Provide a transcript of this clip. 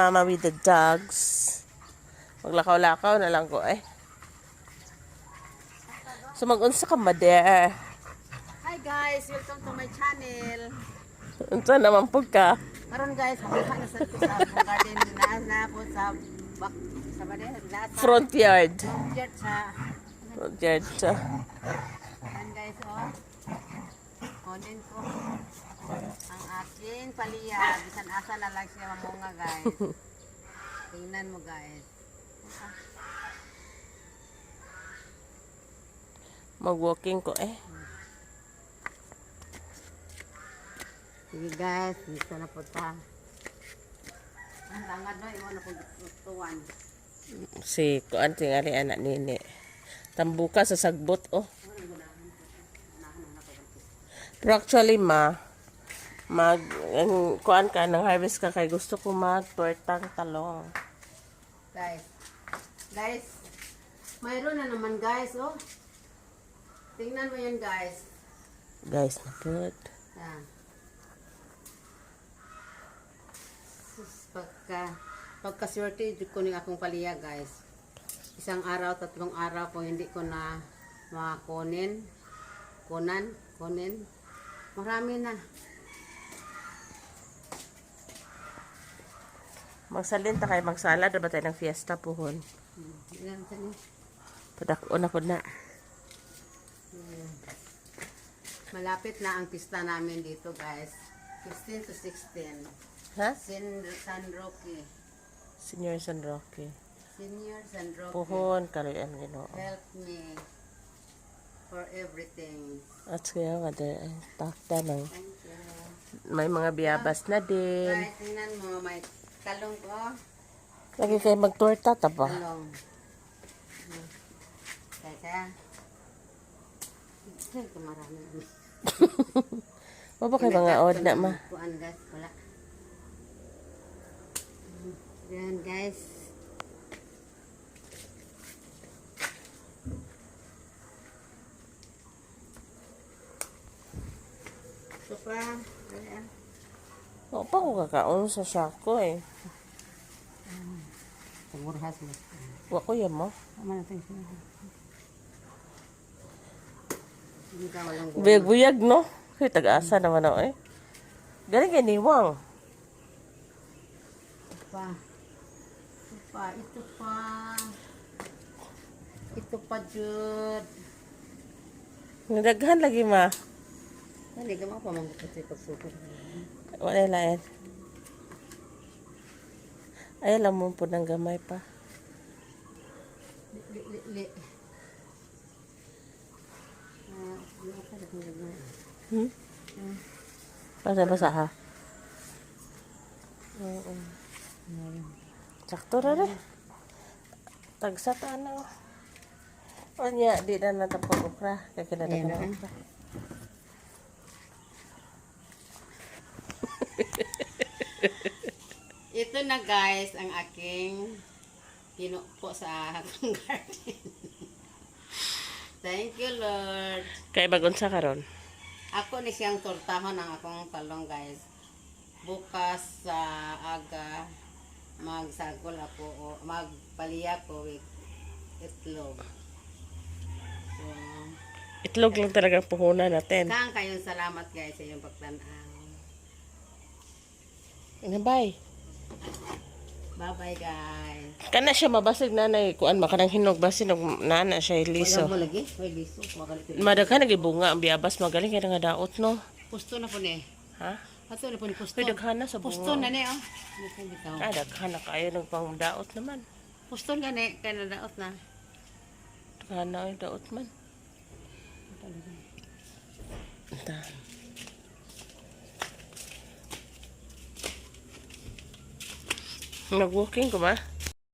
mama with the dogs. Maglakaw-lakaw na lang ko eh. So mag-unsa ka mader. Hi guys, welcome to my channel. Unsa naman po ka? Karon guys, habiha na sa garden na po sa back sa bade sa Front yard. yard sa Front yard siya. and guys oh. Kunin ko ang aking palya. Bisan asa na lang siya mamunga guys. Tingnan mo guys. Mag-walking ko eh. Sige guys, dito na po ta. Ang langad no, imo na po tuwan. Si kuan tingali anak nini. Tambuka sa sagbot oh. Pero actually kuan ka nang harvest ka kay gusto ko mag-tortang talong. Guys, mayroon na naman guys oh. Tingnan mo yan guys. Guys, na good. Yan. Sus, pagka-swerte ko ng akong paliya guys. Isang araw, 3 araw kung hindi ko na makakunin. Kunin. Marami na. Magsalin ta kay magsalad ba tayo ng fiesta puhon. Yan, saan eh? Padakon ako na. Malapit na ang pista namin dito guys. 15 to 16. Ha? San Roque. Senior San Roque. Senior San Roque. Puhon kaluyan Ginoo. Help me for everything. At kaya kada takda ng Thank you. may mga biyabas na din. Guys, tingnan mo, may talong ko. Lagi kayo magtorta ta ba? Talong. Kaya. Ay, kumarami. Baba kay mga odd na ma. Kuan guys, wala. Yan guys. Ito pa. Ayan. O pa ko kakaon sa sako eh. Pagmurhas mo. Wa ko yan mo. Tama natin siya. Hindi ka walang buwan. Buyag-buyag no? Kaya tag-asa naman ako eh. Galing kay niwang. Ito pa, Jud. Nagdaghan lagi ma. Hindi ka mapamangkot sa pagsukot. Wala lain. Ay, alam mo po ng gamay pa. Li. Basa-basa ha? Oo. Sakto na rin. Tagsata na. O niya, di na natapag okra. Kaya kinatapag okra. Ito na guys, ang aking pinupo sa aking garden. Thank you, Lord. Kaya bagunsa ka ron. Ako ni siyang tortahon ang akong talong guys. Bukas sa aga, magsagol ako o magpaliya ko with itlog. So, Itlog lang talaga ang puhunan natin. kang kayong salamat guys sa iyong pagtanaw. Bye. Bye-bye guys. Kana siya mabasig nanay. Kuan makanang hinog basin og nana siya liso. Wala mo lagi? May liso. Madaghan nagibunga ang biyabas magaling kay nga daot no. Pusto na po ni. Ha? Ato na po ni pusto. Pero daghan na sa Pusto bunga. na ni oh. Ano po bitaw? Ah, daghan na kayo ng pang daot naman. Pusto nga ni. Kaya nadaot na. Daghan na yung daot man. Ita. Nag-walking ko ba?